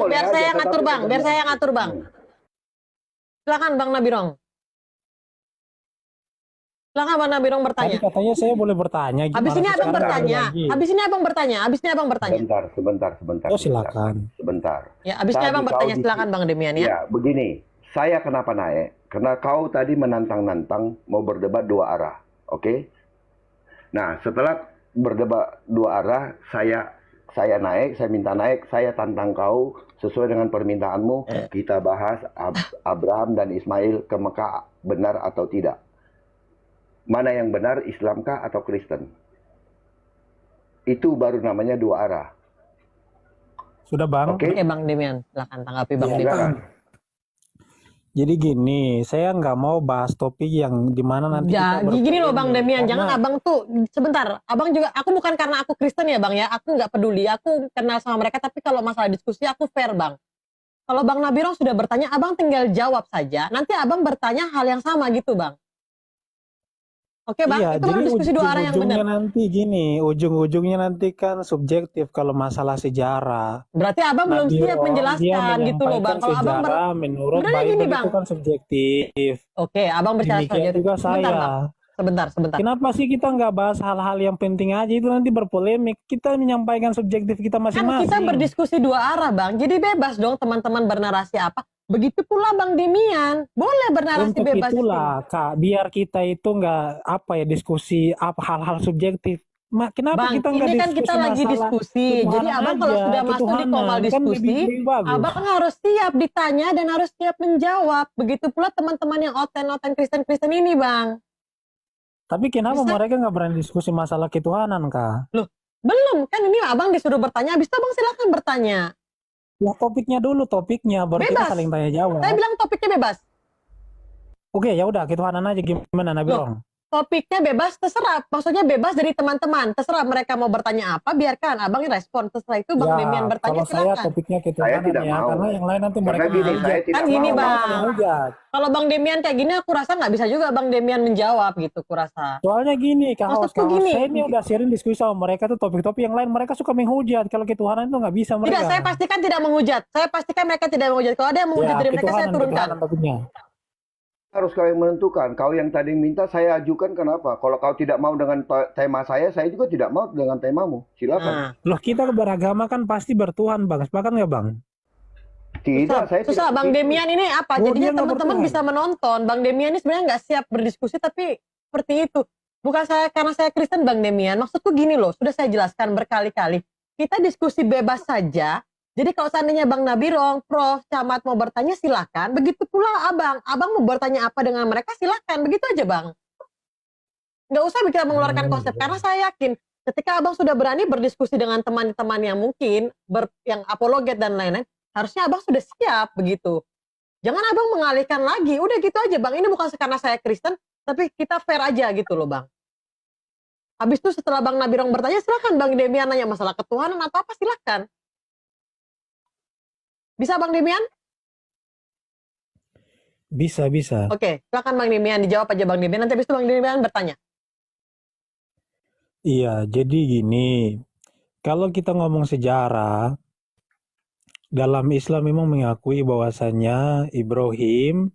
boleh biar aja, saya ngatur tetapi Bang, biar saya ngatur Bang. Silakan Bang Nabirong. Silakan Bang Nabirong Tadi bertanya. katanya saya boleh bertanya, Habis gimana ini sih Abang sekarang bertanya. lagi? Habis ini Abang bertanya. Habis ini Abang bertanya. Sebentar. Oh silakan. Sebentar. Ya, habis ini Tadi Abang kau bertanya. Silakan Bang Demian ya. Ya, begini. Saya kenapa naik? Karena kau tadi menantang-nantang mau berdebat dua arah. Oke? Nah, setelah berdebat dua arah, saya naik, saya minta naik, saya tantang kau sesuai dengan permintaanmu. Kita bahas Abraham dan Ismail ke Mekah benar atau tidak. Mana yang benar, Islamkah atau Kristen? Itu baru namanya dua arah. Sudah Bang. Oke? Oke Bang Demian, silakan tanggapi Bang Ya, Demian. Silakan. Jadi gini, saya nggak mau bahas topik yang dimana nanti Ya, kita gini loh Bang berpolemik, Demian, karena jangan Abang tuh sebentar. Abang juga, aku bukan karena aku Kristen ya Bang ya, aku nggak peduli, aku kenal sama mereka. Tapi kalau masalah diskusi aku fair Bang. Kalau Bang Nabirong sudah bertanya, Abang tinggal jawab saja. Nanti Abang bertanya hal yang sama gitu Bang. Oke Bang, iya, itu baru jadi diskusi dua arah yang ujung-ujungnya benar. nanti gini, ujung-ujungnya nanti kan subjektif kalau masalah sejarah. Berarti Abang belum siap Nabirong dia menjelaskan gitu loh Bang. menyampaikan Kalau Abang sejarah menurut sebenarnya gini Bible Bang. itu kan subjektif. Oke, Abang bicara Demikian saja. juga Sebentar Bang, saya. sebentar. Kenapa sih kita nggak bahas hal-hal yang penting aja, itu nanti berpolemik. Kita menyampaikan subjektif kita Kan kita masing-masing. berdiskusi dua arah Bang, jadi bebas dong teman-teman bernarasi apa. Begitu pula Bang Demian, boleh bernarasi Untuk bebas di sini. itulah Kak, biar kita itu nggak diskusi hal-hal subjektif. Kenapa Bang, kita nggak ini kan diskusi kita lagi masalah diskusi. Jadi ketuhanan Abang kalau aja, sudah masuk di ketuhanan komal kan diskusi, lebih bagus. Abang harus siap ditanya dan harus siap menjawab. Begitu pula teman-teman yang oten-oten Kristen-Kristen ini Bang. Tapi kenapa Bisa? mereka nggak berani diskusi masalah ketuhanan Kak? Loh, belum. Kan ini Abang disuruh bertanya, habis itu Abang silakan bertanya. Ya topiknya dulu, baru kita Bebas. saling tanya jawab. Saya bilang topiknya bebas. Oke, ya udah ketuhanan aja, gimana Nabirong? Topiknya bebas, terserah. Maksudnya bebas dari teman-teman. Terserah mereka mau bertanya apa, biarkan Abang respon. Terserah itu Bang Demian bertanya, kalau saya silakan. topiknya Saya ketuhanan tidak ya, mau. karena yang lain nanti Karena mereka gini, saya menghujat. tidak Kan gini mau. Bang, Menghujat. kalau Bang Demian kayak gini aku rasa nggak bisa juga Bang Demian menjawab gitu, kurasa. Soalnya gini, Maksudku kawan-kawan gini. saya ini udah sering diskusi sama mereka tuh topik-topik yang lain, mereka suka menghujat. Kalau ketuhanan itu nggak bisa mereka. Tidak, saya pastikan tidak menghujat. Saya pastikan mereka tidak menghujat. Kalau ada yang menghujat dari mereka, saya turunkan. Ketuhanan topiknya. Harus kau yang menentukan. Kau yang tadi minta saya ajukan, kenapa? Kalau kau tidak mau dengan tema saya juga tidak mau dengan temamu. Silakan. Nah, Loh, kita beragama kan pasti bertuhan, Bang. Sepakat nggak, Bang? Tidak, saya susah tidak Bang begitu. Demian ini apa? Oh, Jadinya dia nggak teman-teman bertuhan. bisa menonton. Bang Demian ini sebenarnya nggak siap berdiskusi, tapi seperti itu. Bukan saya karena saya Kristen Bang Demian. Maksudku gini loh, sudah saya jelaskan berkali-kali. Kita diskusi bebas saja. Jadi kalau seandainya Bang Nabirong, Prof, Camat mau bertanya silakan. Begitu pula Abang mau bertanya apa dengan mereka silakan. Begitu aja Bang. Nggak usah kita mengeluarkan konsep. Karena saya yakin ketika Abang sudah berani berdiskusi dengan teman-teman yang mungkin yang apologet dan lain-lain, harusnya Abang sudah siap begitu. Jangan Abang mengalihkan lagi. Udah gitu aja Bang. Ini bukan karena saya Kristen, tapi kita fair aja gitu loh Bang. Habis itu setelah Bang Nabirong bertanya, silakan Bang Demian nanya masalah ketuhanan atau apa silakan. Bisa Bang Demian? Bisa. Oke, silakan Bang Demian dijawab aja Bang Demian. Nanti habis itu Bang Demian bertanya. Iya, jadi gini. Kalau kita ngomong sejarah, dalam Islam memang mengakui bahwasannya Ibrahim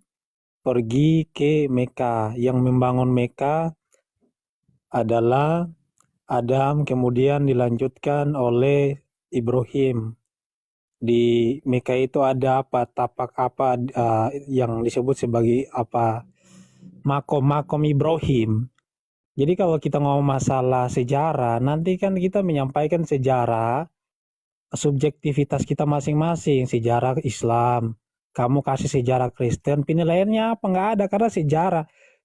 pergi ke Mekah. Yang membangun Mekah adalah Adam, kemudian dilanjutkan oleh Ibrahim. Di Mekah itu ada tapak yang disebut sebagai makom Ibrahim. Jadi kalau kita ngomong masalah sejarah, nanti kan kita menyampaikan sejarah subjektivitas kita masing-masing, sejarah Islam. Kamu kasih sejarah Kristen, penilaiannya apa? Nggak ada, karena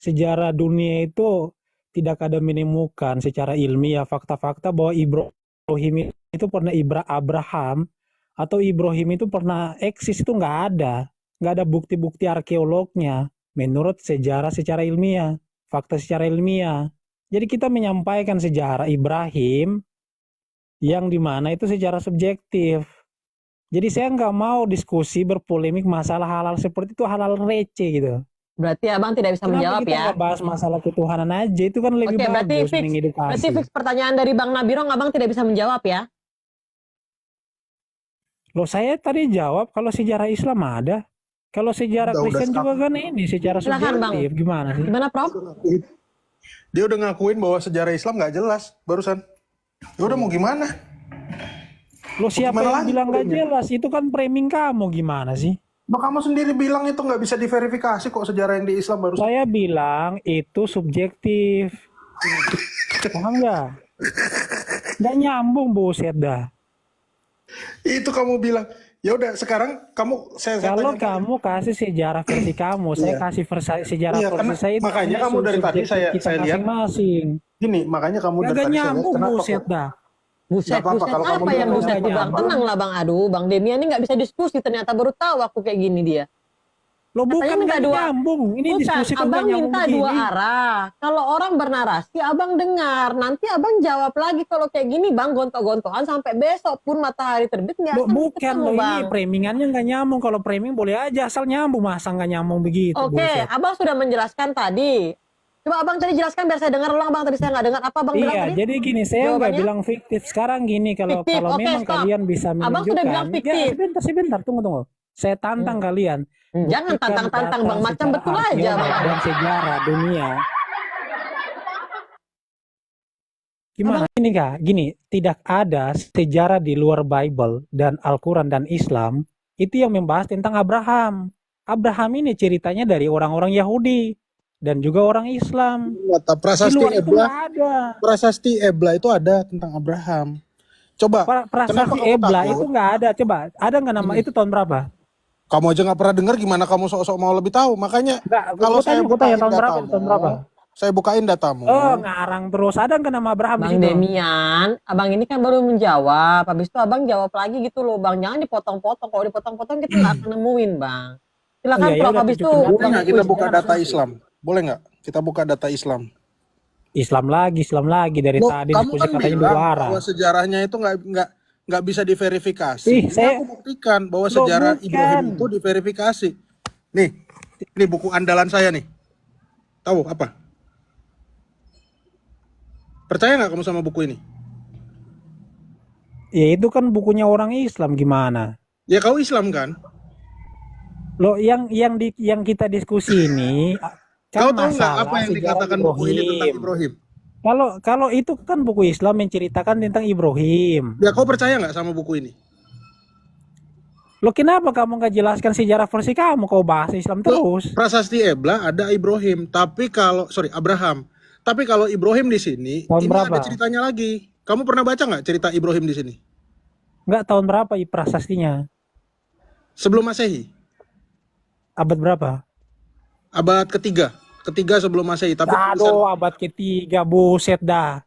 sejarah dunia itu tidak ada menemukan secara ilmiah fakta-fakta bahwa Ibrahim itu pernah Abraham atau Ibrahim itu pernah eksis, itu nggak ada bukti-bukti arkeolognya menurut sejarah secara ilmiah, fakta secara ilmiah. Jadi kita menyampaikan sejarah Ibrahim yang dimana itu secara subjektif. Jadi saya nggak mau diskusi berpolemik masalah hal-hal seperti itu, hal-hal receh gitu. Berarti Abang tidak bisa menjawab kita ya? nggak bahas masalah ketuhanan aja, itu kan lebih bagus mengedukasi. Berarti fix pertanyaan dari Bang Nabirong Abang tidak bisa menjawab ya? Loh saya tadi jawab kalau sejarah Islam ada. Kalau sejarah Udah Kristen juga sekarang kan ini secara Silakan Bang. subjektif. Gimana sih? Gimana Prof? dia udah ngakuin bahwa sejarah Islam nggak jelas barusan. Ya udah mau gimana? Loh siapa Gimana yang lagi bilang nggak framingnya? jelas? Itu kan framing kamu gimana sih? Nah, kamu sendiri bilang itu nggak bisa diverifikasi kok sejarah yang di Islam barusan. Saya bilang itu subjektif. Paham nggak? Nggak nyambung buset dah. Itu kamu bilang. Ya udah sekarang saya Kalau tanya. kamu kasih sejarah versi kamu, saya Iya. kasih sejarah Iya, versi karena saya itu makanya namanya kamu dari tadi subjektif kita saya lihat masing-masing. gini, makanya kamu dari Kagak tadi saya lihat nyambung kenapa buset kok dah. Buset, Nggak apa-apa, buset kalau kamu apa yang bilang buset nggak tuh Bang? nyambung. Tenang lah Bang. Aduh, Bang Demian ini nggak bisa diskusi. Ternyata baru tahu aku kayak gini dia. Lo bukan Katanya minta nggak dua. nyambung. Ini Bukan, diskusi kan nggak Abang nyambung minta begini. dua arah. Kalau orang bernarasi, Abang dengar. Nanti Abang jawab lagi kalau kayak gini, Bang, gontok-gontokan sampai besok pun matahari terbit nggak Lo akan bukan ketemu, lo ini Bang. framingannya nggak nyambung. Kalau framing boleh aja asal nyambung, masa nggak nyambung begitu. Oke, buset. Abang sudah menjelaskan tadi. Coba Abang tadi jelaskan biar saya dengar ulang, Bang. Tadi saya nggak dengar apa Abang bilang Iya, tadi. jadi gini, saya nggak Jawabannya? bilang fiktif. Sekarang gini, kalau Fiktif, kalau oke, memang stop. kalian bisa Abang sudah bilang menunjukkan, fiktif. sebentar, tunggu. Saya tantang kalian. Jangan Buktikan tantang-tantang, data Bang. Macam secara betul aja, arkeolog Bang. dan sejarah dunia. Gimana ini Kak? Gini, tidak ada sejarah di luar Bible dan Al-Quran dan Islam itu yang membahas tentang Abraham. Abraham ini ceritanya dari orang-orang Yahudi dan juga orang Islam. Di Prasasti luar itu Ebla, nggak ada. Prasasti Ebla itu ada tentang Abraham. Coba, kenapa Prasasti kamu Ebla takut? itu nggak ada. Coba, ada nggak nama itu tahun berapa? Kamu aja nggak pernah dengar, gimana kamu sok-sok mau lebih tahu? Makanya Enggak, kalau saya gue tanya bukain tahun berapa? datamu, Tahun berapa? saya bukain datamu. Oh, ngarang terus. Ada nggak nama Abraham di Bang situ? Demian, Abang ini kan baru menjawab. Habis itu Abang jawab lagi gitu loh, Bang. Jangan dipotong-potong. Kalau dipotong-potong kita nggak akan nemuin, Bang. Silakan Iya, ya Prof. udah, Habis itu tunjukin Boleh Bang nggak kita Ikuis. buka data Islam? Boleh nggak kita buka data Islam? Islam lagi dari Loh, tadi kamu diskusi kan katanya bilang dua arah. bahwa sejarahnya itu nggak bisa diverifikasi. Ih, Ini saya- aku buktikan bahwa Loh, sejarah bukan. Ibrahim itu diverifikasi. Nih buku andalan saya nih. Tahu apa? Percaya nggak kamu sama buku ini? Ya itu kan bukunya orang Islam gimana? Ya kau Islam kan? Loh yang kita diskusi ini kan Kau tahu nggak masalah apa yang sejarah dikatakan buku ini tentang Ibrahim. Ibrahim? Kalau itu kan buku Islam menceritakan tentang Ibrahim. Ya kau percaya nggak sama buku ini? Loh kenapa kamu nggak jelaskan sejarah versi kamu? Kau bahas Islam terus. Prasasti Ebla ada Ibrahim, Abraham. Tapi kalau Ibrahim di sini, Tahun ini berapa? ada ceritanya lagi. Kamu pernah baca nggak cerita Ibrahim di sini? Nggak tahun berapa prasastinya? Sebelum Masehi, Abad berapa? abad ketiga sebelum Masehi. Tapi Aduh, abad ketiga, buset dah.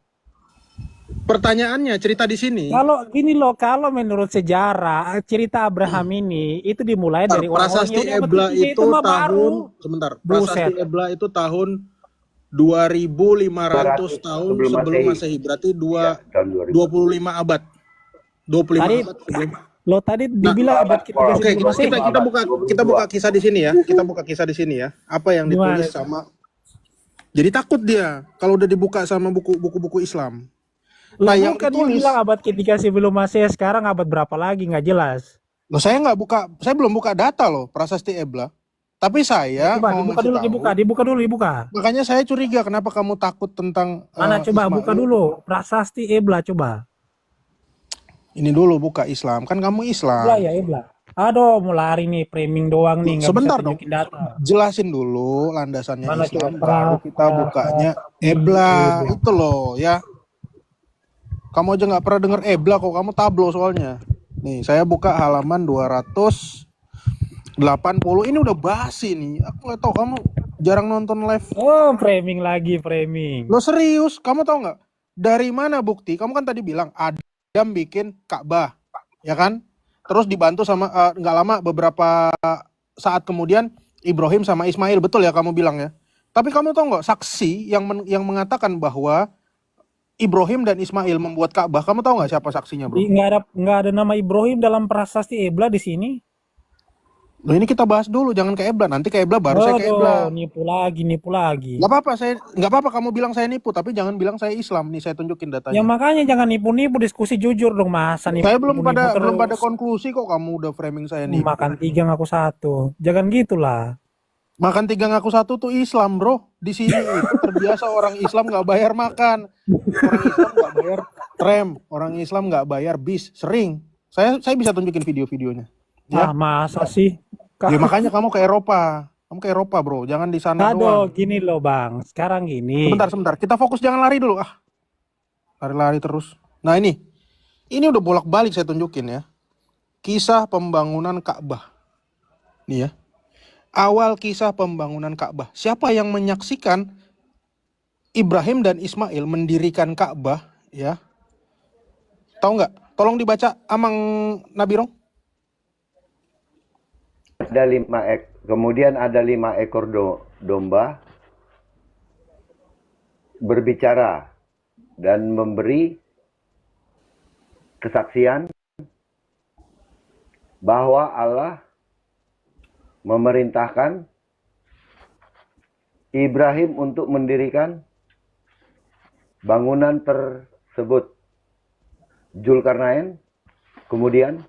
pertanyaannya cerita di sini. Kalau gini loh, kalau menurut sejarah cerita Abraham ini itu dimulai dari orang-orang Prasasti Yahudi abad Ebla ketiga, itu mah baru. tahun sebentar. Prasasti Buset. Ebla itu tahun 2500 tahun sebelum sebelum Masehi. Masehi. Berarti Tahun 2000. 25 abad. 25 Tadi abad sebelum. lo tadi dibilang abad ketiga Oke, sebelum Masehi. kita buka kisah di sini ya. Kita buka kisah di sini ya. Apa yang Gimana? ditulis sama. Jadi takut dia kalau udah dibuka sama buku-buku Islam. Lo Nah, yang bukan ditulis. dibilang abad ketiga sebelum Masehi, sekarang abad berapa lagi nggak jelas. Loh, saya belum buka data loh Prasasti Ebla. Tapi saya Coba mau dibuka ngasih dulu, tahu. dibuka. Makanya saya curiga kenapa kamu takut tentang Mana coba Ismail. buka dulu Prasasti Ebla coba. Ini dulu buka Islam. Kan kamu Ebla Islam. ya Ebla. Aduh, mau lari nih framing doang nih, nggak Sebentar bisa dong. tunjukin data. Jelasin dulu landasannya Mana Islam, coba? baru kita bukanya Ebla. Itu loh ya. Kamu aja nggak pernah denger Ebla kok, kamu tablo soalnya. Nih, saya buka halaman 280. Ini udah basi nih. Aku nggak tahu kamu jarang nonton live. Oh, framing lagi, framing. Lo serius? Kamu tahu nggak? Dari mana bukti? Kamu kan tadi bilang Adam bikin Ka'bah, ya kan? Terus dibantu sama nggak lama beberapa saat kemudian Ibrahim sama Ismail, betul ya kamu bilang ya? Tapi kamu tahu nggak saksi yang mengatakan bahwa Ibrahim dan Ismail membuat Ka'bah? Kamu tahu nggak siapa saksinya, bro? Nggak ada nama Ibrahim dalam Prasasti Ebla di sini. Loh, ini kita bahas dulu, jangan ke Ebla. Nanti ke Ebla baru saya ke Ebla. Waduh, nipu lagi. Nggak apa-apa, nggak apa-apa kamu bilang saya nipu, tapi jangan bilang saya Islam. Nih saya tunjukin Ya datanya. makanya jangan nipu-nipu, diskusi jujur dong, masa Saya belum nipu-nipu pada terus. konklusi kok kamu udah framing saya nipu. Makan 3 ngaku 1. Jangan gitulah. Makan 3 ngaku 1 tuh Islam, bro. Di sini itu terbiasa orang Islam nggak bayar makan, orang Islam nggak bayar tram, orang Islam nggak bayar bis, sering. Saya bisa tunjukin video-videonya. Ya, Masa sih? ya makanya kamu ke Eropa. Kamu ke Eropa, bro. Jangan di sana Aduh, doang. gini loh Bang. Sekarang gini. Sebentar. Kita fokus, jangan lari dulu. Lari-lari terus. Nah ini udah bolak-balik saya tunjukin ya. Kisah pembangunan Ka'bah. Nih ya. Awal kisah pembangunan Ka'bah. Siapa yang menyaksikan Ibrahim dan Ismail mendirikan Ka'bah, ya? Tahu nggak? Tolong dibaca Amang Nabirong. Kemudian ada 5 ekor domba berbicara dan memberi kesaksian bahwa Allah memerintahkan Ibrahim untuk mendirikan bangunan tersebut. Zulkarnain kemudian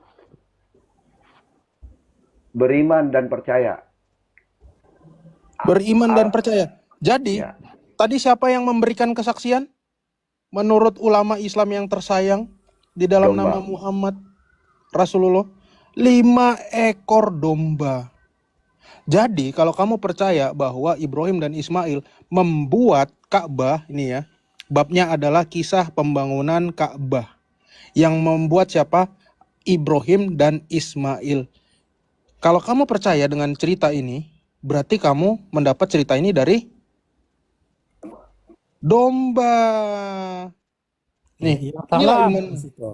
beriman dan percaya. Beriman dan percaya. Jadi, Ya. tadi siapa yang memberikan kesaksian? Menurut ulama Islam yang tersayang di dalam Domba. nama Muhammad Rasulullah, 5 ekor domba. Jadi kalau kamu percaya bahwa Ibrahim dan Ismail membuat Ka'bah, ini ya, babnya adalah kisah pembangunan Ka'bah. Yang membuat siapa? Ibrahim dan Ismail. Kalau kamu percaya dengan cerita ini, berarti kamu mendapat cerita ini dari domba. Nih, Yang inilah salah ilmu. di situ.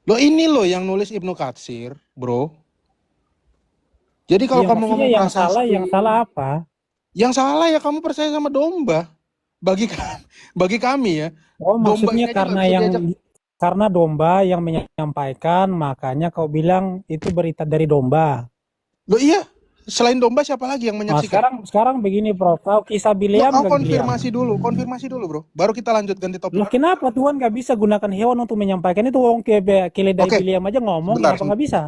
Loh, ini loh yang nulis Ibnu Katsir, bro. Jadi kalau Iya, kamu maksudnya ngomong yang prasasti, salah apa? yang salah ya kamu percaya sama domba. Bagi kami ya, Oh, domba ini maksudnya aja nggak karena bisa diajak. karena domba yang menyampaikan, makanya kau bilang itu berita dari domba. Loh iya, selain domba siapa lagi yang Nah, menyaksikan? sekarang begini, Prof. Kau kisah Loh, Bileam kau nggak Bileam? konfirmasi dulu bro. Baru kita lanjut ganti topik. Loh, kenapa Tuhan nggak bisa gunakan hewan untuk menyampaikan itu? Wong keledai Oke, Bileam aja ngomong, sebentar. kenapa nggak bisa?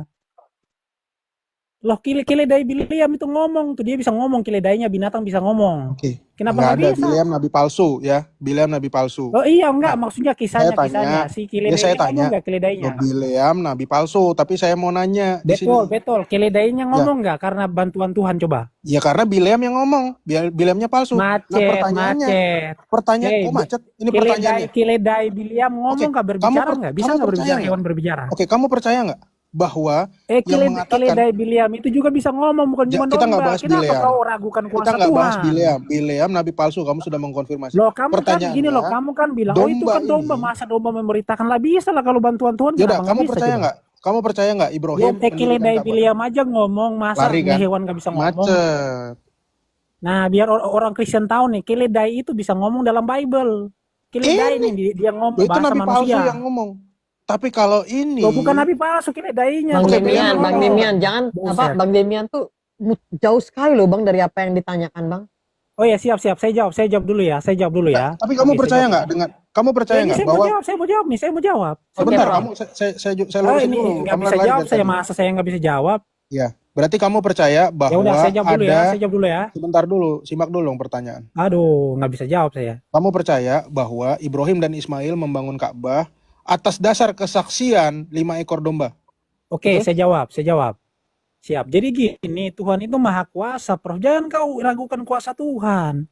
Loh, keledai Bileam itu ngomong tuh, dia bisa ngomong, keledainya binatang bisa ngomong. Oke, Kenapa nggak nggak ada bisa? Bileam nabi palsu ya, Bileam nabi palsu. Oh iya, enggak, Nah, maksudnya saya kisahnya tanya, si ya saya keledainya ngomong tanya, nggak keledainya? loh Bileam nabi palsu, tapi saya mau nanya di sini. Betul, keledainya Ya, ngomong nggak karena bantuan Tuhan coba? ya karena Bileam yang ngomong, Bileamnya palsu. Nah Macet. pertanyaan, Hei, kok macet? Ini pertanyaannya. keledai Bileam Oke, ngomong nggak berbicara nggak? Bisa kamu nggak percaya berbicara nggak? hewan berbicara? Oke, kamu percaya nggak bahwa yang mengatakan Keledai Bileam itu juga bisa ngomong, bukan cuma kita nggak domba. bahas Kenapa Bileam, kau ragukan kita kuasa nggak bahas Tuhan? Bileam nabi palsu, kamu sudah mengkonfirmasi. Loh, kamu kan gini loh, Pertanyaannya, kamu kan bilang, oh itu domba kan domba, ini, masa domba memberitakan lah, bisa lah kalau bantuan Tuhan, yaudah, kenapa kamu nggak bisa percaya coba? nggak? Kamu percaya nggak Ibrahim Loh, mendirikan keledai Ka'bah? Bileam aja ngomong, masa Lari kan? hewan nggak bisa ngomong? Macet. Nah, biar orang Kristen tahu nih, keledai itu bisa ngomong dalam Bible. Keledai Ini, nih, dia ngomong itu bahasa nabi palsu manusia. yang ngomong. Tapi kalau ini, Loh, bukan nabi palsu, keledainya. Bang Oke, Demian, Bileam Bang ngomong. Demian, jangan Buset. apa Bang Demian tuh jauh sekali loh Bang dari apa yang ditanyakan Bang. Oh ya, siap. Saya jawab dulu ya. Tapi kamu Oke, percaya saya nggak jawab. dengan, kamu percaya Ini nggak saya mau bahwa jawab, saya mau jawab. sebentar, Prof. kamu saya Oh, lurusin ini dulu. nggak Kamu bisa lari jawab dari saya, tadi. masa saya nggak bisa jawab? Ya, berarti kamu percaya Ya bahwa udah, saya jawab dulu ya. ada, Saya jawab dulu ya. sebentar dulu, simak dulu dong pertanyaan. Aduh, nggak bisa jawab saya. Kamu percaya bahwa Ibrahim dan Ismail membangun Ka'bah atas dasar kesaksian 5 ekor domba? Oke, Betul? saya jawab. Siap. Jadi gini, Tuhan itu maha kuasa, Prof. Jangan kau ragukan kuasa Tuhan.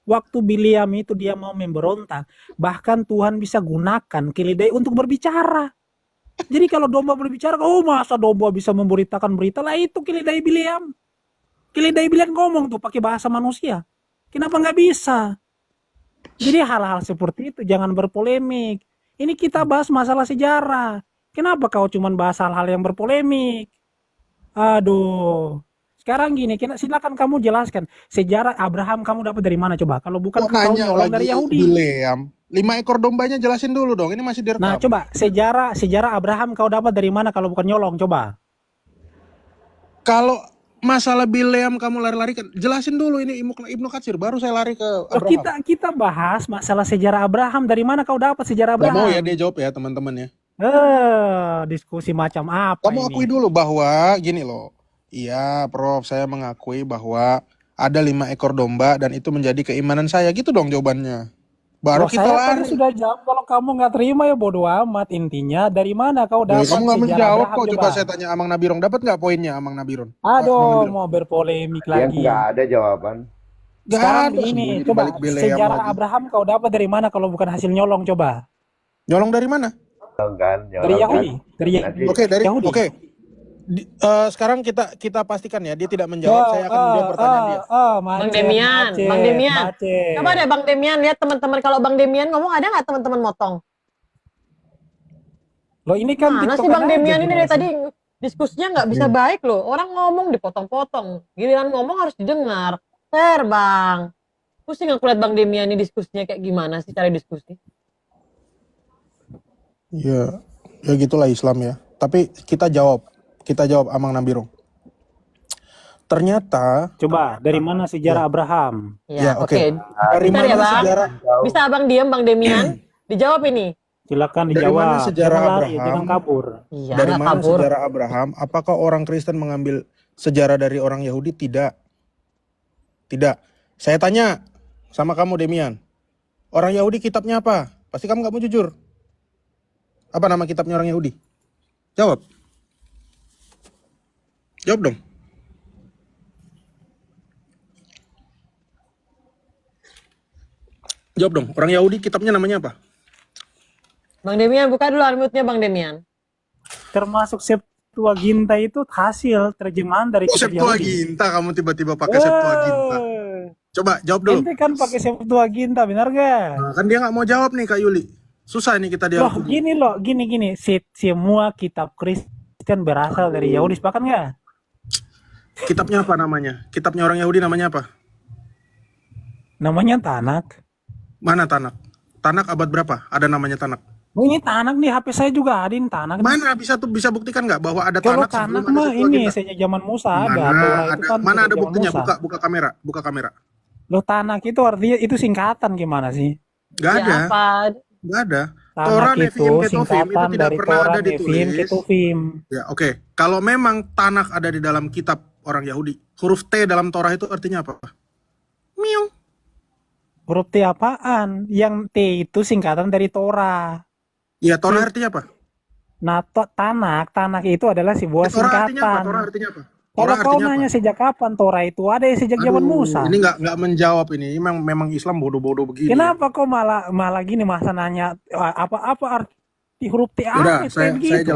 Waktu Bileam itu dia mau memberontak, bahkan Tuhan bisa gunakan keledai untuk berbicara. Jadi kalau domba berbicara, oh masa domba bisa memberitakan berita lah, itu keledai Bileam. Keledai Bileam ngomong tuh pakai bahasa manusia. Kenapa nggak bisa? Jadi hal-hal seperti itu jangan berpolemik. Ini kita bahas masalah sejarah. Kenapa kau cuma bahas hal-hal yang berpolemik? Aduh. Sekarang gini, silakan kamu jelaskan sejarah Abraham kamu dapat dari mana coba? Kalau bukan Kok kau nanya nyolong dari lagi Yahudi. Bileam? 5 ekor dombanya jelasin dulu dong, ini masih direkam. Nah, coba sejarah Abraham kau dapat dari mana kalau bukan nyolong coba? Kalau masalah Bileam kamu lari-lari kan? Jelasin dulu ini Ibnu Katsir, baru saya lari ke Loh, Abraham. kita bahas masalah sejarah Abraham. Dari mana kau dapat sejarah Gak mau Abraham? ya dia jawab ya teman-teman ya. Diskusi macam apa Kamu ini? akui dulu bahwa gini loh. Iya, Prof, saya mengakui bahwa ada 5 ekor domba dan itu menjadi keimanan saya. Gitu dong jawabannya. Baru Loh, kita saya tadi lari. sudah jawab. Kalau kamu nggak terima ya bodo amat. Intinya dari mana kau Ya, dapat kamu nggak sejarah menjawab Abraham? kok. Coba saya tanya Amang Nabirong, dapat nggak poinnya Amang Nabirong? Aduh, mau berpolemik Dia lagi. nggak ada jawaban. Gak Sekarang ada ini, sembunyi di coba balik Bileam sejarah lagi. Abraham kau dapat dari mana kalau bukan hasil nyolong? Coba Nyolong dari mana? Kan, dari Yahudi, dari Nanti Oke, dari Yahudi. oke. Sekarang kita pastikan ya, dia tidak menjawab. Saya akan menjawab pertanyaan dia. Bang Demian, Bang Demian. Coba deh Bang Demian lihat teman-teman, kalau Bang Demian ngomong ada nggak teman-teman motong? Loh ini kan Mana sih TikTokan Bang aja Demian ini gimana dari sih? tadi diskusinya nggak bisa baik loh. Orang ngomong dipotong-potong, giliran ngomong harus didengar. Fair Bang. Pusing aku lihat Bang Demian ini diskusinya kayak gimana sih cara diskusi? Ya, ya gitulah Islam ya. Tapi kita jawab Amang Nabirong. Ternyata Coba dari mana sejarah Abraham? Ya, Ya, oke. oke. dari Bentar ya, mana Bang. sejarah Bisa Abang diam Bang Demian? Dijawab ini. Silakan Dari dijawab. mana sejarah Jangan lari, Abraham? jangan kabur. Iya, dari nggak mana kabur. sejarah Abraham? Apakah orang Kristen mengambil sejarah dari orang Yahudi? Tidak. Tidak. Saya tanya sama kamu Demian. Orang Yahudi kitabnya apa? Pasti kamu nggak mau jujur. Apa nama kitabnya orang Yahudi? Jawab. Jawab dong. Jawab dong. Orang Yahudi kitabnya namanya apa? Bang Demian buka dulu unmute-nya Bang Demian. Termasuk Septuaginta itu hasil terjemahan dari kitab Yahudi. Septuaginta, kamu tiba-tiba pakai Septuaginta. Coba jawab dulu. Ente kan pakai Septuaginta, benar gak? Nah, kan dia nggak mau jawab nih Kak Yuli. Susah nih kita Loh, dialog. gini. Semua kitab Kristen berasal dari Yahudi, sepakat nggak? Kitabnya apa namanya? Kitabnya orang Yahudi namanya apa? Namanya Tanak. Mana Tanak? Tanak abad berapa? Ada namanya Tanak. Oh, ini Tanak nih, HP saya juga ada ini Tanak. Mana bisa buktikan nggak bahwa ada Kalau Tanak sebelum Tanak ada mah ini Septuaginta? sejak zaman Musa ada. Mana Torah itu ada kan mana sejak ada zaman buktinya? Musa. Buka kamera. Loh, Tanak itu artinya itu singkatan gimana sih? Nggak Ya ada. apa? Nggak ada. Tanak Torah, itu Nevi'im, Ketuvim itu singkatan tidak dari pernah Torah, ada Nevi'im, ditulis. Ketuvim. Ya, oke. Kalau memang Tanak ada di dalam kitab orang Yahudi, huruf T dalam Torah itu artinya apa? Miu. Huruf T apaan? Yang T itu singkatan dari Torah. Iya, Torah artinya apa? Nah, Tanak itu adalah sebuah Torah artinya apa? singkatan. Torah artinya apa? Kalau Torah kau artinya nanya apa? sejak kapan Torah itu ada ya sejak zaman Aduh, Musa. ini nggak menjawab ini. Memang Islam bodoh-bodoh begini. Kenapa kau malah gini masa nanya apa arti huruf T Udah, apa saya begitu?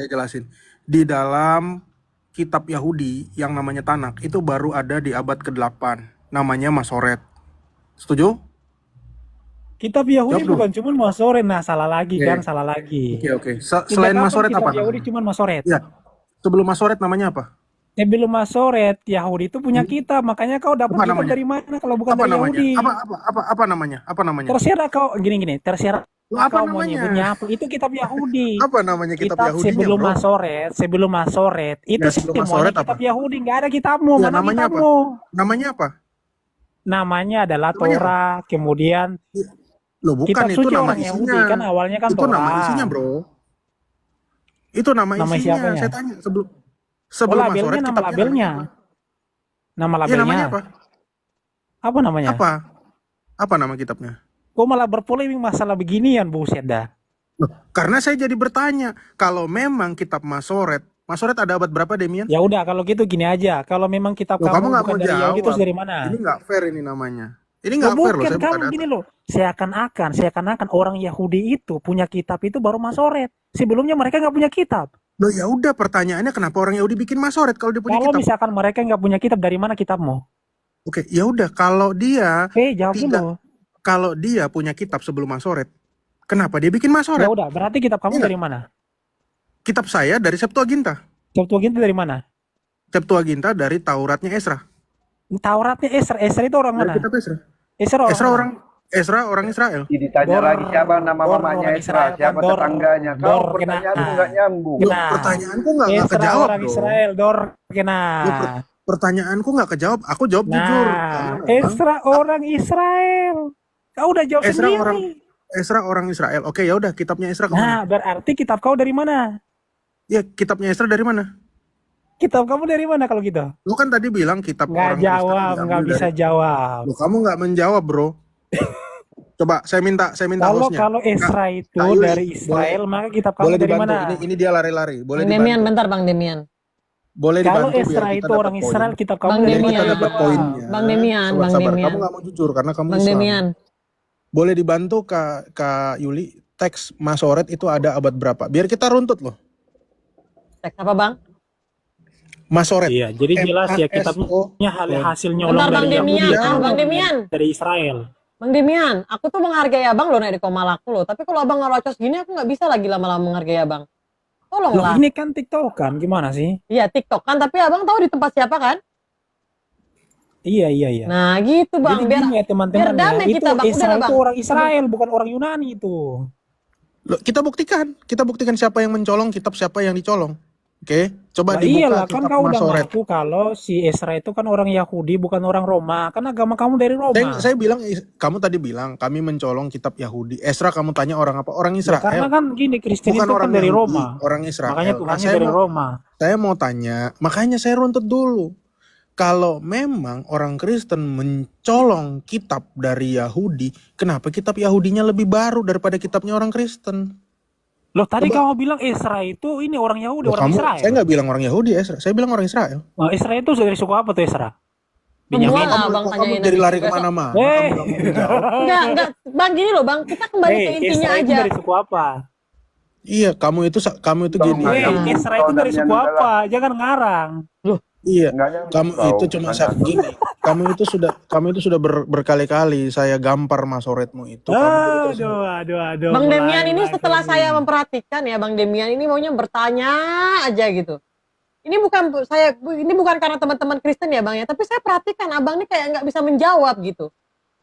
jelasin. Di dalam kitab Yahudi yang namanya Tanak itu baru ada di abad ke-8. Namanya Masoret. Setuju? Kitab Yahudi Jawab dong. bukan cuma Masoret. Nah, salah lagi Oke. kan, salah lagi. Oke. Sejak Selain kapan Masoret kitab apa? Yahudi cuma Masoret. Ya. Sebelum Masoret namanya apa? Sebelum Masoret, Yahudi itu punya kitab, makanya kau dapat Apa kitab namanya? dari mana kalau bukan Apa dari namanya? Yahudi? Apa namanya? Apa namanya? Terserah kau gini, terserah Loh, apa kau mau namanya? nyebutnya apa. Itu kitab Yahudi. Apa namanya kitab Yahudinya, sebelum bro? sebelum Masoret itu Ya, sebelum semuanya Masoret kitab apa? Yahudi, nggak ada kitabmu. Ya, Mana namanya apa? kitabmu? Namanya apa? Namanya adalah Namanya apa? Torah, kemudian Loh, bukan kitab itu suci nama orang Yahudi isinya. kan awalnya kan Itu Torah. nama isinya, bro. Itu nama Nama isinya. siapanya? Saya tanya Oh, sebelum labelnya, Masoret nama kitabnya labelnya. namanya apa? Nama Iya, labelnya. namanya apa? Apa namanya? Apa? Apa nama kitabnya? Kok malah berpolemik masalah beginian, buset dah. Loh, karena saya jadi bertanya, kalau memang kitab Masoret ada abad berapa, Demian? Ya udah kalau gitu gini aja. Kalau memang kitab Loh, kamu kamu nggak bukan mau dari Yahudi jawab. terus dari mana? Ini nggak fair ini namanya. Ini Loh, nggak fair loh. bukan Saya buka kamu data. gini loh. Seakan-akan orang Yahudi itu punya kitab itu baru Masoret. Sebelumnya mereka nggak punya kitab. Loh, ya udah, pertanyaannya kenapa orang Yahudi bikin Masoret kalau dia punya Kalau kitab? misalkan mereka nggak punya kitab, dari mana kitabmu? Oke, ya udah, kalau dia Jawab tidak, dulu. kalau dia punya kitab sebelum Masoret, kenapa dia bikin Masoret? Ya udah, berarti kitab kamu Iya. dari mana? Kitab saya dari Septuaginta. Septuaginta dari mana? Septuaginta dari Tauratnya Esra. Tauratnya Esra itu orang Dari mana? kitab Esra. Esra orang mana? Esra orang Israel. Ditanya Dor- lagi siapa nama Dor mamanya orang Esra, Israel, siapa Dor- tetangganya. Dor Kau kena. pertanyaanmu nggak nyambung. Loh, Kena. pertanyaanku nggak Esra kejawab orang dong. Israel, Dor kena. Loh, Pertanyaanku nggak kejawab. Aku jawab jujur. Karena Nah, memang Ezra orang Israel. Kau udah jawab Ezra orang sendiri. Ezra orang Israel. Oke, ya udah, kitabnya Ezra kemana? Nah, berarti kitab kau dari mana? Ya, kitabnya Ezra dari mana? Kitab kamu dari mana kalau gitu? Lu kan tadi bilang kitab Nggak orang Kristen jawab, diambil nggak bisa dari. jawab. Lu kamu nggak menjawab, bro. Coba saya minta hostnya. Kalau Ezra itu Kak Yuli, dari Israel, maka kitab kamu boleh dari dibantu. mana? Ini dia lari-lari. Boleh Bang Demian, dibantu. bentar Bang Demian. Boleh Kalau dibantu biar Ezra kita itu dapat orang poin. Israel, kitab kamu Bang dari Biar mana? kita Demian. dapat poinnya. Bang Demian, Sabar, Bang sabar. Demian. Kamu nggak mau jujur karena kamu Bang Islam. Demian. Boleh dibantu Kak Yuli, teks Masoret itu ada abad berapa? Biar kita runtut loh. Teks apa Bang? Masoret. Iya, jadi jelas ya MASO. kitabnya hasil nyolong Bentar Bang dari Demian, Yahudi, Bang Demian. dari Israel. Bang Demian, aku tuh menghargai abang loh naik di komal aku loh. Tapi kalau abang ngerocos gini aku nggak bisa lagi lama-lama menghargai abang. Loh, Tolonglah. ini kan TikTok kan, gimana sih? Iya TikTok kan, tapi abang tahu di tempat siapa kan? Iya. Nah gitu bang, Jadi biar gini ya teman-teman biar damai ya, itu kita, Bang. Israel Udah, itu Bang. orang Israel, bukan orang Yunani itu. Loh, kita buktikan siapa yang mencolong kitab, siapa yang dicolong. Oke, coba Nah, dibuka iyalah, kan kitab kau udah Masoret. ngaku kalau si Ezra itu kan orang Yahudi, bukan orang Roma. Kan agama kamu dari Roma. Saya bilang, kamu tadi bilang kami mencolong kitab Yahudi. Ezra kamu tanya orang apa? Orang Ya, Israel. karena kan gini, Kristen Bukan itu orang kan dari Yahudi, Roma. orang Israel. Makanya Nah, Tuhannya dari Roma. saya mau tanya, makanya saya runtut dulu. Kalau memang orang Kristen mencolong kitab dari Yahudi, kenapa kitab Yahudinya lebih baru daripada kitabnya orang Kristen? Loh, tadi Coba. kamu bilang Ezra itu ini orang Yahudi, Loh, orang Israel. saya nggak bilang orang Yahudi, Ezra. Saya bilang orang Israel. Oh, Ezra itu dari suku apa tuh Ezra? Semua Benyamin. lah abang Kamu tanyain jadi nanti. lari Besok. kemana-mana. Eh. Kamu nggak mau menjawab. Enggak, bang gini loh bang, kita kembali ke intinya Ezra itu aja. dari suku apa? Iya, kamu itu gini. Ezra itu dari suku apa? Jangan ngarang. Iya, Nggak nyambung, kamu kau. itu cuma gini. Kamu itu sudah berkali-kali saya gampar Masoretmu itu. Kamu jadi terus. Aduh. Bang mulai, Demian ini mulai. setelah saya memperhatikan ya, Bang Demian ini maunya bertanya aja gitu. Ini bukan karena teman-teman Kristen ya Bang ya, tapi saya perhatikan abang ini kayak nggak bisa menjawab gitu.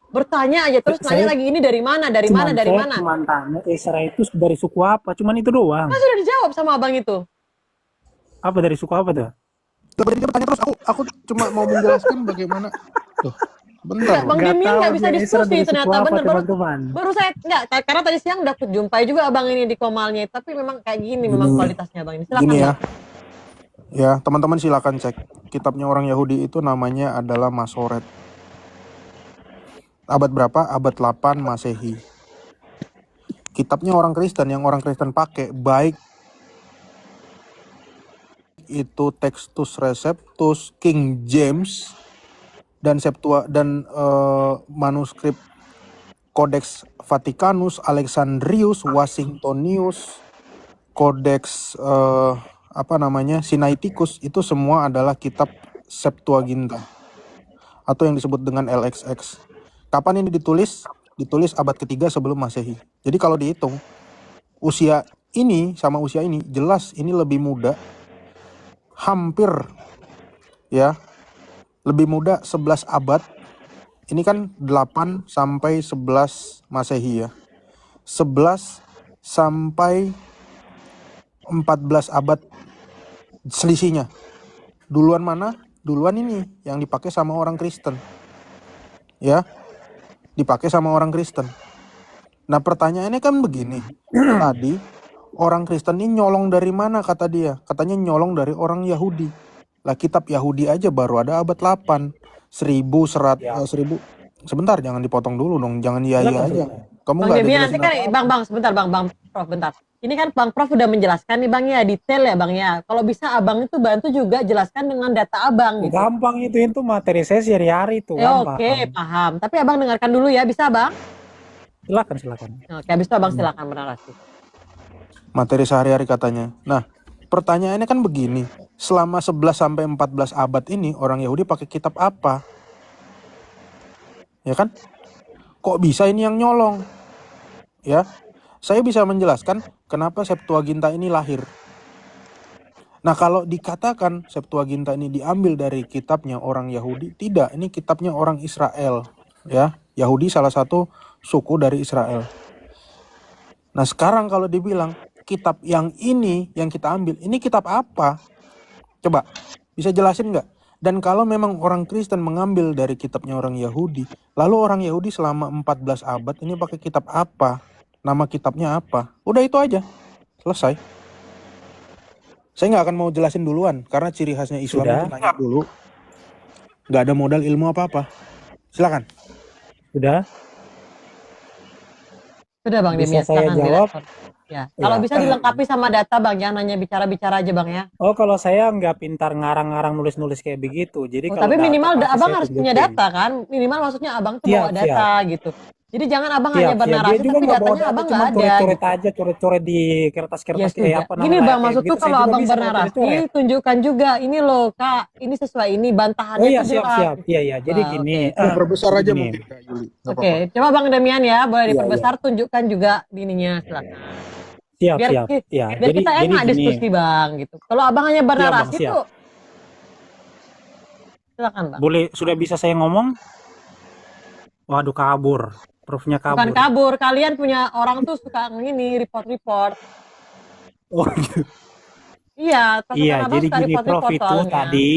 Bertanya aja terus nanya lagi ini dari mana. Cuman tanya Ezra itu dari suku apa? Cuman itu doang. Kan sudah dijawab sama abang itu. Apa dari suku apa tuh? Berarti dia bertanya terus. Aku cuma mau menjelaskan bagaimana. Tuh, bentar. Bang Demian nggak bisa diskusi ternyata bener teman-teman. baru saya nggak karena tadi siang udah jumpai juga abang ini di komalnya, tapi memang kayak gini memang kualitasnya abang ini. Silakan Gini ya. Bang. Ya, teman-teman silakan cek. Kitabnya orang Yahudi itu namanya adalah Masoret. Abad berapa? Abad 8 Masehi. Kitabnya orang Kristen, yang orang Kristen pakai baik itu Textus Receptus, King James, dan manuskrip Codex Vaticanus, Alexandrius, Washingtonius, Codex Sinaiticus, itu semua adalah kitab Septuaginta atau yang disebut dengan LXX. Kapan ini ditulis? Ditulis abad ketiga sebelum Masehi. Jadi kalau dihitung usia ini sama usia ini, jelas ini lebih muda, hampir ya, lebih muda 11 abad. Ini kan 8 sampai 11 Masehi ya. 11 sampai 14 abad selisihnya. Duluan mana? Duluan ini yang dipakai sama orang Kristen. Ya. Dipakai sama orang Kristen. Nah, pertanyaannya kan begini. Tadi orang Kristen ini nyolong dari mana kata dia? Katanya nyolong dari orang Yahudi. Lah, kitab Yahudi aja baru ada abad 8. 1000. Sebentar, jangan dipotong dulu dong. Jangan iya aja. Kamu Bang nggak ada Demian nanti jelasin kan bang sebentar bang Prof bentar. Ini kan Bang Prof udah menjelaskan nih Bang ya, detail ya Bang ya. Kalau bisa Abang itu bantu juga jelaskan dengan data Abang gitu. Gampang itu materi saya sehari-hari itu. Oke, paham. Tapi Abang dengarkan dulu ya, bisa Bang? Silakan. Oke, habis itu Abang silakan bernarasi. materi sehari-hari katanya. Nah, pertanyaannya kan begini. Selama 11 sampai 14 abad ini orang Yahudi pakai kitab apa? Ya kan? Kok bisa ini yang nyolong? Ya. Saya bisa menjelaskan kenapa Septuaginta ini lahir. Nah, kalau dikatakan Septuaginta ini diambil dari kitabnya orang Yahudi, tidak, ini kitabnya orang Israel, ya. Yahudi salah satu suku dari Israel. Nah, sekarang kalau dibilang kitab yang ini yang kita ambil, ini kitab apa? Coba, bisa jelasin nggak? Dan kalau memang orang Kristen mengambil dari kitabnya orang Yahudi, lalu orang Yahudi selama 14 abad ini pakai kitab apa? Nama kitabnya apa? Udah itu aja. Selesai. Saya nggak akan mau jelasin duluan, karena ciri khasnya Islam Sudah. itu nanya dulu. Nggak ada modal ilmu apa-apa. Silakan. Sudah. Sudah Bang Bisa Demian, saya silakan jawab? direspon. Ya. Kalau Ya. bisa dilengkapi sama data Bang, jangan hanya bicara-bicara aja Bang ya. Oh, kalau saya nggak pintar ngarang-ngarang nulis-nulis kayak begitu. Jadi Oh, kalau tapi data minimal pasti Abang saya harus punya tunjukin. data kan? Minimal maksudnya Abang tuh Siap, bawa data gitu. Jadi jangan Abang hanya Siap. Dia bernarasi juga tapi nggak bawa datanya data, Abang cuma nggak ada coret-coret gitu. aja, coret-coret di Ya kertas-kertas sudah. apa Gini namanya Bang, kayak maksudku gitu. Saya kalau juga Abang bisa kalau bernarasi, coret-coret. tunjukkan juga ini loh Kak, ini sesuai ini, Oh bantahannya iya, tuh siap. jelas. Iya, iya. Jadi Wah, gini, oke. Diperbesar jadi aja gini. mungkin Kak Yuli. Nggak Oke, apa-apa. coba Bang Demian ya, boleh Iya, iya. diperbesar, tunjukkan juga ininya, silakan. Siap, Biar siap. Ya, biar kita jadi enak gini. diskusi Bang gitu. Kalau Abang hanya Siap, Bang, bernarasi siap. tuh, silakan Bang. Boleh, sudah bisa saya ngomong? Waduh, kabur. Proofnya Bukan kabur. kabur, kalian punya orang tuh suka ini report-report. Oh, gitu. Iya, pasukan Iya, Abang jadi suka gini, Prof report-report itu soalnya. tadi,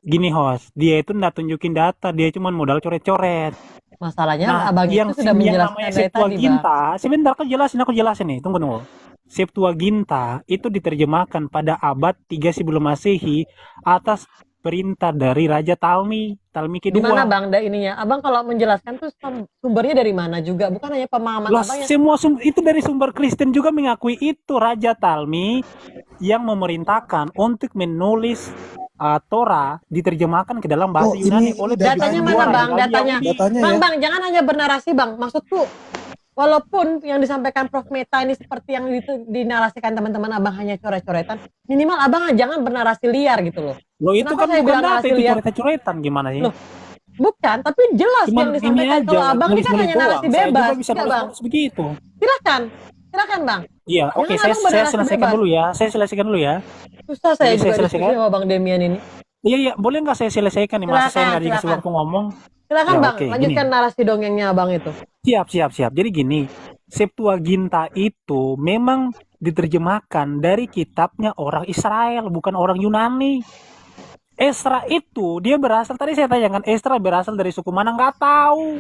gini host, dia itu nggak tunjukin data, dia cuma modal coret-coret. Masalahnya Nah, Abang itu yang sudah menjelaskan namanya dari tadi Bang. Septuaginta, sebentar aku jelasin nih, tunggu. Septuaginta itu diterjemahkan pada abad 3 sebelum Masehi atas perintah dari Raja Talmi Di mana kedua. Bang ininya? Abang kalau menjelaskan tuh sumbernya dari mana juga? Bukan hanya pemahaman Lah, Abang yang semua itu dari sumber Kristen juga mengakui itu Raja Talmi yang memerintahkan untuk menulis Torah diterjemahkan ke dalam bahasa Oh, Yunani ini oleh dari datanya Yahudi. mana Bang? Yahudi. Datanya. Datanya Bang, ya. Bang, jangan hanya bernarasi Bang. Maksudku walaupun yang disampaikan Prof Meta ini seperti yang itu dinarasikan teman-teman Abang hanya coret-coretan, minimal Abang jangan bernarasi liar gitu loh. Loh, itu Kenapa kan saya bukan bilang data, narasi itu liar? coret-coretan gimana sih? Loh, bukan, tapi jelas Cuman yang ini disampaikan. aja, Kalau Abang ini kan nulis-nulis hanya doang. narasi Saya juga bebas. bisa Ya Bang, nulis begitu. silakan Bang. Iya, oke, Jangan Abang saya bernarasi selesaikan bebas. dulu ya. Saya selesaikan dulu ya. Susah saya Boleh saya juga diskusi selesaikan? sama Bang Demian ini. Iya, boleh nggak saya selesaikan nih? Masa saya nggak dikasih Silakan. waktu ngomong? Silakan Ya, Bang, oke, lanjutkan narasi dongengnya Abang itu. Siap. Jadi gini, Septuaginta itu memang diterjemahkan dari kitabnya orang Israel, bukan orang Yunani. Esra itu dia berasal, tadi saya tanyakan Esra berasal dari suku mana, nggak tahu.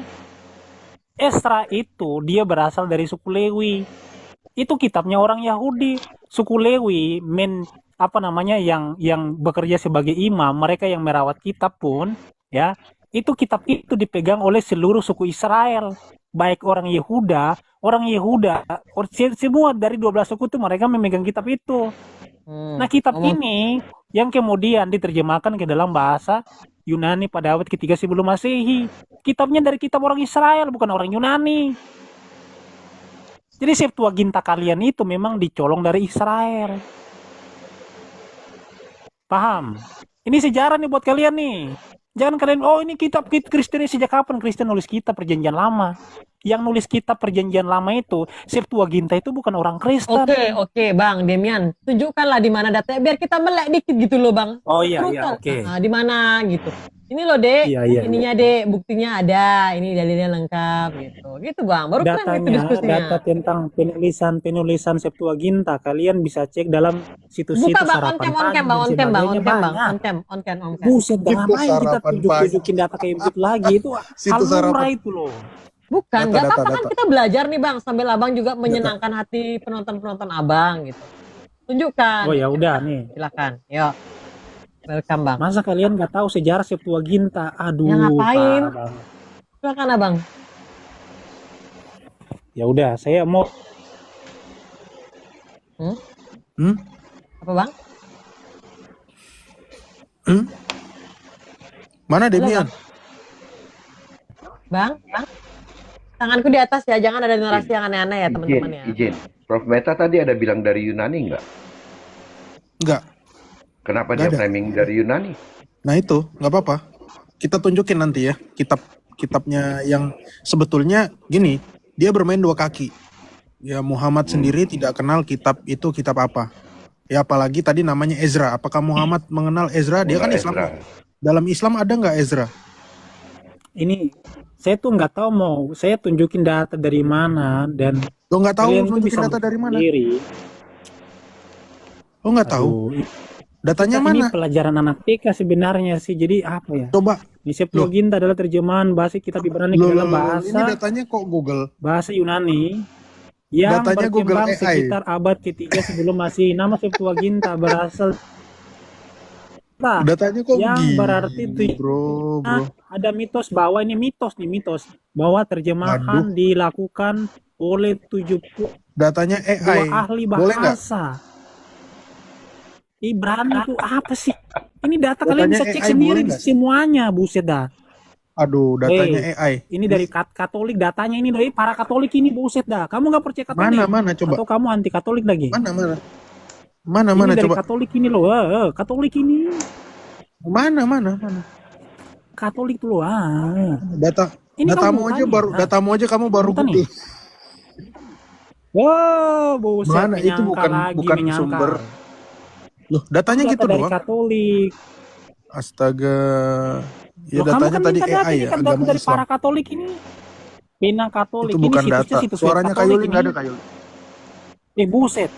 Esra itu dia berasal dari suku Lewi. Itu kitabnya orang Yahudi. Suku Lewi yang bekerja sebagai imam, mereka yang merawat kitab pun ya, itu kitab itu dipegang oleh seluruh suku Israel. Baik orang Yehuda, semua dari 12 suku itu mereka memegang kitab itu. Nah, kitab ini yang kemudian diterjemahkan ke dalam bahasa Yunani pada abad ketiga sebelum Masehi. Kitabnya dari kitab orang Israel, bukan orang Yunani. Jadi Septuaginta kalian itu memang dicolong dari Israel. Paham? Ini sejarah nih buat kalian nih. Jangan kalian, oh ini kitab Kristen sejak kapan Kristen nulis kitab perjanjian lama. Yang nulis kitab perjanjian lama itu, Septuaginta itu bukan orang Kristen. Oke, Bang Demian, tunjukkanlah di mana datanya biar kita melek dikit gitu loh, Bang. Oh iya, Brutal. oke. Nah, di mana gitu. Ini loh, Dek. Iya. Ininya, Dek, buktinya ada, ini dalilnya lengkap gitu. Gitu, Bang. Baru keren itu diskusinya. Data tentang penulisan Septuaginta kalian bisa cek dalam situs-situs Buka, Bang, sarapan on pagi cam, Bang. banyak. On cam. Buset, jangan Situs main kita sarapan tunjukin data kayak begitu lagi. Itu hal Situs murah sarapan. itu loh. Bukan, Data, nggak apa-apa data, kan data. kita belajar nih, Bang, sambil Abang juga menyenangkan hati penonton-penonton Abang gitu. Tunjukkan. Oh ya udah nih. Silakan. Yuk. Welcome, Bang. Masa kalian nggak tahu sejarah Septuaginta? Aduh, Ya, ngapain? parah banget. Silakan, Abang. Ya udah, saya mau Apa, Bang? Mana Demian? Bang. Tanganku di atas ya, jangan ada narasi yang aneh-aneh ya, teman-teman ya. Izin. Prof Meta tadi ada bilang dari Yunani nggak? Enggak. Kenapa Nggak dia ada. framing dari Yunani? Nah itu nggak apa-apa. Kita tunjukin nanti ya kitabnya yang sebetulnya gini. Dia bermain dua kaki. Ya Muhammad sendiri tidak kenal kitab itu kitab apa. Ya apalagi tadi namanya Ezra. Apakah Muhammad mengenal Ezra? Dia kan Nggak, Islam. Ezra. Dalam Islam ada nggak Ezra? ini saya tuh nggak tahu mau saya tunjukin data dari mana dan Lo nggak tahu kalian tuh nunjukin bisa data dari mana? sendiri. Lo nggak tahu? Aduh, Datanya Ini mana? pelajaran anak TK sebenarnya sih. Jadi apa ya? Coba. Di Septuaginta adalah terjemahan bahasa kitab Ibrani ke Loh, dalam ini datanya kok Google? bahasa Yunani yang Datanya Google berkembang AI. sekitar abad ketiga sebelum Masehi. Nama Septuaginta berasal Datanya kok yang begini, berarti bro. ada mitos bahwa ini mitos bahwa terjemahan Aduh. dilakukan oleh 72 Datanya AI. ahli Boleh nggak? bahasa. Ibrani itu apa sih? Ini data kalian Datanya bisa cek AI sendiri boleh nggak? semuanya, buset dah. Aduh, datanya AI. Ini dari Katolik, datanya ini dari para Katolik ini, buset dah. Kamu nggak percaya Katolik? Mana coba? Atau kamu anti Katolik lagi? Mana Ini dari coba? Katolik ini loh, Katolik ini. Mana? Katolik tuh loh. Ini Datamu kamu aja bukan, baru, datamu aja kamu baru Bukan nih. Google. Wow, buset. Mana? Itu bukan sumber. Loh, datanya Data gitu dari doang. Katolik. Astaga. Ya Loh, kamu datanya kan tadi minta data AI ini ya, kan data agama dari Islam. para Katolik ini. Pena Katolik Itu ini bukan situsnya data. situs web Suaranya Katolik Kayuli ini. nggak ada, Kayuli. Buset.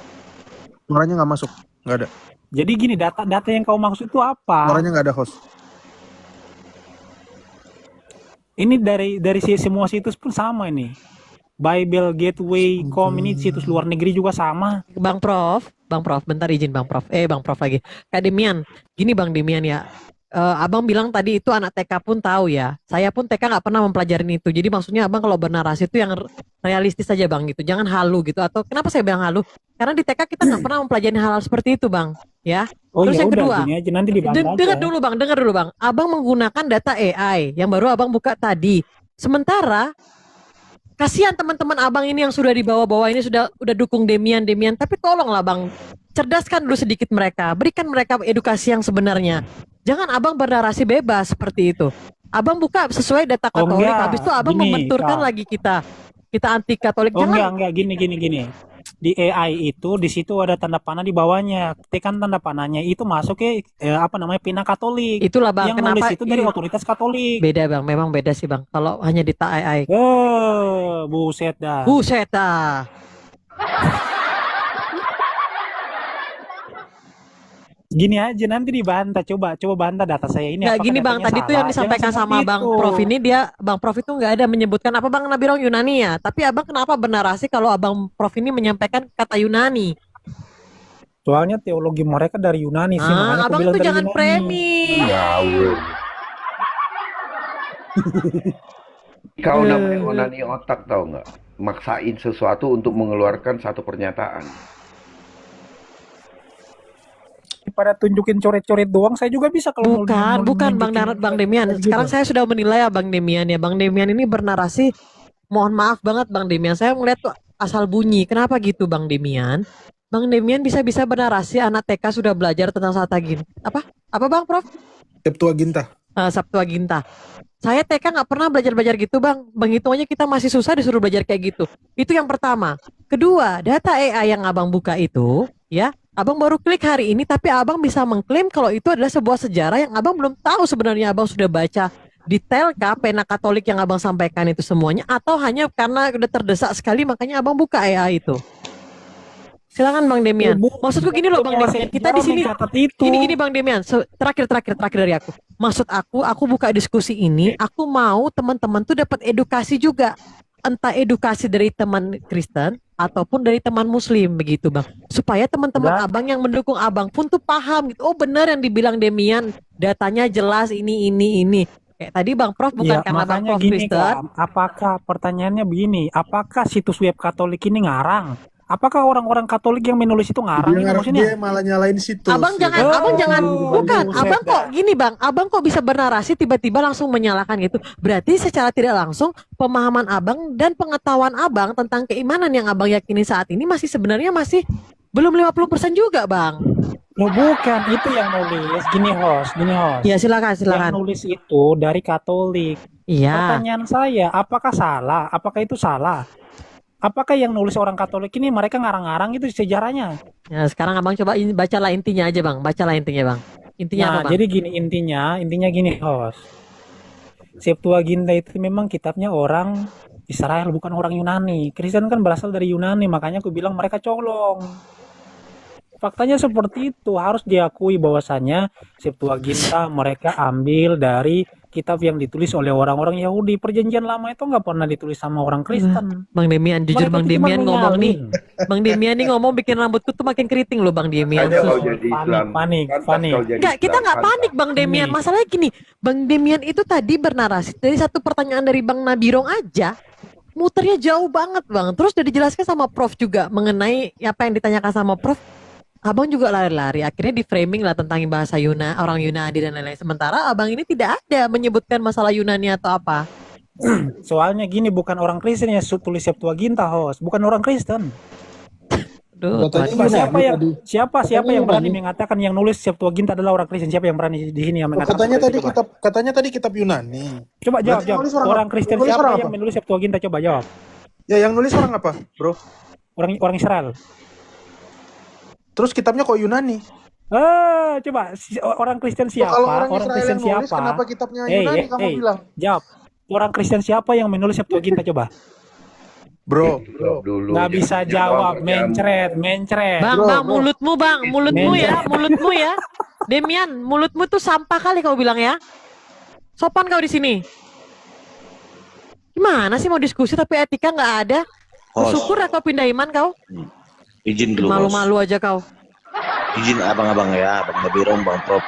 Suaranya nggak masuk, nggak ada. Jadi gini, data yang kau maksud itu apa? Suaranya nggak ada host. Ini dari semua situs pun sama ini. Bible Gateway.com ini situs luar negeri juga sama. Bang Prof, bentar izin Bang Prof. Bang Prof lagi. Kak Demian, gini Bang Demian ya. Abang bilang tadi itu anak TK pun tahu ya. Saya pun TK nggak pernah mempelajarin itu. Jadi maksudnya abang kalau bernarasi itu yang realistis aja bang gitu. Jangan halu gitu. Atau kenapa saya bilang halu? Karena di TK kita nggak pernah mempelajari hal-hal seperti itu bang. Ya. Oh Terus ya yang udah kedua, gini aja nanti dibahas aja. dengar dulu bang. Abang menggunakan data AI yang baru abang buka tadi. Sementara kasihan teman-teman abang ini yang sudah dibawa-bawa ini sudah dukung Demian. Tapi tolonglah bang, cerdaskan dulu sedikit mereka. Berikan mereka edukasi yang sebenarnya. Jangan abang bernarasi bebas seperti itu. Abang buka sesuai data Katolik, habis itu abang membenturkan lagi kita anti Katolik. Enggak, gini. Di AI itu di situ ada tanda panah di bawahnya. Tekan tanda panahnya itu masuk ke pena Katolik. Itulah bang, yang kenapa nulis itu dari otoritas Katolik. Beda bang, memang beda sih bang. Kalau hanya di AI. Buset dah. Gini aja nanti dibantah, coba bantah data saya ini. Nggak gini bang, tadi tuh yang disampaikan sama Bang Prof ini, Bang Prof itu nggak ada menyebutkan apa bang Nabirong Yunani ya. Tapi abang kenapa bernarasi kalau abang Prof ini menyampaikan kata Yunani? Soalnya teologi mereka dari Yunani sih. Makanya abang tuh jangan premi. Kau namanya onani otak tahu nggak? Maksain sesuatu untuk mengeluarkan satu pernyataan. Pada tunjukin coret-coret doang saya juga bisa kalau bukan Bang Demian. Sekarang saya sudah menilai ya Bang Demian ya. Bang Demian ini bernarasi, mohon maaf banget Bang Demian. Saya melihat tuh asal bunyi. Kenapa gitu Bang Demian? Bang Demian bisa bernarasi anak TK sudah belajar tentang Septuaginta. Apa Bang Prof? Septuaginta. Saya TK nggak pernah belajar gitu bang. Hitung aja kita masih susah disuruh belajar kayak gitu. Itu yang pertama. Kedua, data AI yang abang buka itu, ya, abang baru klik hari ini, tapi abang bisa mengklaim kalau itu adalah sebuah sejarah yang abang belum tahu sebenarnya. Abang sudah baca detail kah pena Katolik yang abang sampaikan itu semuanya, atau hanya karena udah terdesak sekali makanya abang buka AI itu? Silakan Bang Demian. Maksudku gini loh Bang Demian, kita di sini gini Bang Demian, terakhir dari aku. Maksud aku buka diskusi ini, aku mau teman-teman tuh dapat edukasi juga. Entah edukasi dari teman Kristen ataupun dari teman Muslim begitu Bang. Supaya teman-teman abang yang mendukung abang pun tuh paham gitu. Oh benar yang dibilang Demian, datanya jelas ini. Kayak tadi Bang Prof bukan karena Bang Prof Kristen. Apakah pertanyaannya begini, apakah situs web Katolik ini ngarang? Apakah orang-orang Katolik yang menulis itu ngarang? Dia malah nyalain situs. Abang jangan, bukan. Abang kok gini bang, abang kok bisa bernarasi tiba-tiba langsung menyalahkan gitu. Berarti secara tidak langsung pemahaman abang dan pengetahuan abang tentang keimanan yang abang yakini saat ini sebenarnya masih belum 50% juga bang. Oh, bukan, itu yang nulis. Gini host. Ya silakan. Yang nulis itu dari Katolik. Iya. Pertanyaan saya, apakah salah? Apakah itu salah? Apakah yang nulis orang Katolik ini mereka ngarang-ngarang itu sejarahnya? Ya, sekarang abang coba bacalah intinya aja bang. Intinya apa bang? Jadi gini intinya gini host. Septuaginta itu memang kitabnya orang Israel, bukan orang Yunani. Kristen kan berasal dari Yunani, makanya aku bilang mereka colong. Faktanya seperti itu. Harus diakui bahwasannya Septuaginta mereka ambil dari kitab yang ditulis oleh orang-orang Yahudi. Perjanjian lama itu nggak pernah ditulis sama orang Kristen. Bang Demian, jujur Mereka Bang itu cuma Demian ngomong nih. menyalin. Bang Demian nih ngomong bikin rambutku tuh makin keriting loh Bang Demian. Ada kau Sus. jadi Islam. Panik. Kau jadi Enggak, kita Islam, nggak panik Bang Demian. Panik. Masalahnya gini, Bang Demian itu tadi bernarasi dari satu pertanyaan dari Bang Nabirong aja, muternya jauh banget Bang. Terus udah dijelaskan sama Prof juga mengenai apa yang ditanyakan sama Prof. Abang juga lari-lari, akhirnya di framing lah tentang bahasa orang Yunani dan lain-lain. Sementara abang ini tidak ada menyebutkan masalah Yunani atau apa. Soalnya gini, bukan orang Kristen yang tulis Septuaginta, host. Bukan orang Kristen. Aduh, Katanya Coba Tuhan. siapa Yunani yang tadi. siapa Katanya yang berani Yunani. mengatakan yang nulis Septuaginta adalah orang Kristen? Siapa yang berani di sini yang mengatakan seperti itu, coba? Katanya tadi kitab Yunani. Coba jawab, Berarti yang jawab. nulis orang Orang apa? Kristen Yang nulis siapa orang yang apa? menulis Septuaginta? Coba jawab. Ya, yang nulis orang apa, bro? Orang Israel. Terus kitabnya kok Yunani? Coba orang Kristen Loh, kalau siapa? orang Orang Israel Kristen yang nulis, siapa? kenapa kitabnya Yunani kamu bilang? Jawab. Orang Kristen siapa yang menulis Septuaginta coba? Bro, Jawab dulu. Nggak bisa jawab, mencret. Bang, Bro, bang, bro. mulutmu ya. Demian, mulutmu tuh sampah kali kau bilang ya. Sopan kau di sini. Gimana sih mau diskusi tapi etika nggak ada? Host, Syukur ya kau pindah iman kau. izin dulu, host. Malu-malu aja kau. Izin abang-abang ya, Bang Nabirong, Bang Prof.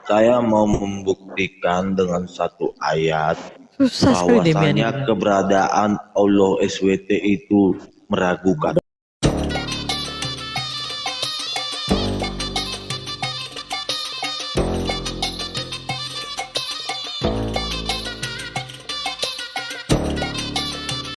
Saya mau membuktikan dengan satu ayat Susah sekali Demian bahwasanya ini. keberadaan Allah SWT itu meragukan.